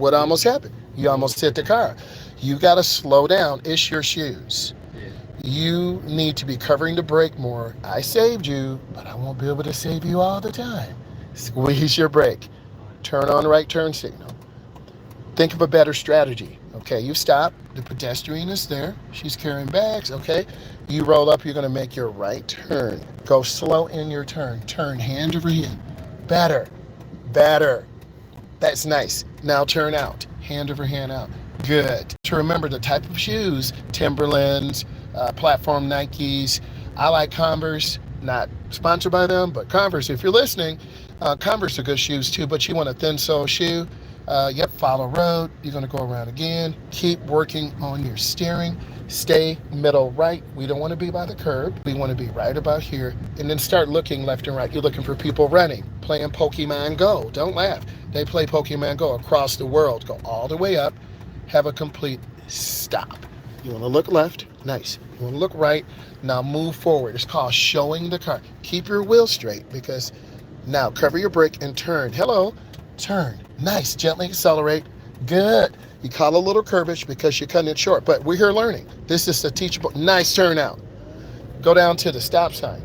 What almost happened? You almost hit the car. You got to slow down. It's your shoes. You need to be covering the brake more. I saved you, but I won't be able to save you all the time. Squeeze your brake. Turn on right turn signal. Think of a better strategy. Okay, you stop. The pedestrian is there. She's carrying bags. Okay, you roll up. You're going to make your right turn. Go slow in your turn. Turn hand over hand. Better. Better. That's nice. Now turn out. Hand over hand out. Good. To remember the type of shoes, Timberlands, platform Nikes. I like Converse. Not sponsored by them, but Converse. If you're listening, Converse are good shoes too, but you want a thin sole shoe. Yep, follow road. You're going to go around again. Keep working on your steering. Stay middle right. We don't want to be by the curb. We want to be right about here. And then start looking left and right. You're looking for people running, playing Pokemon Go. Don't laugh. They play Pokemon Go across the world. Go all the way up. Have a complete stop. You want to look left. Nice. You want to look right. Now move forward. It's called showing the car. Keep your wheel straight because now cover your brake and turn. Hello. Turn. Nice. Gently accelerate. Good. You caught a little curvage because you're cutting it short, but we're here learning. This is a teachable. Nice turn out. Go down to the stop sign.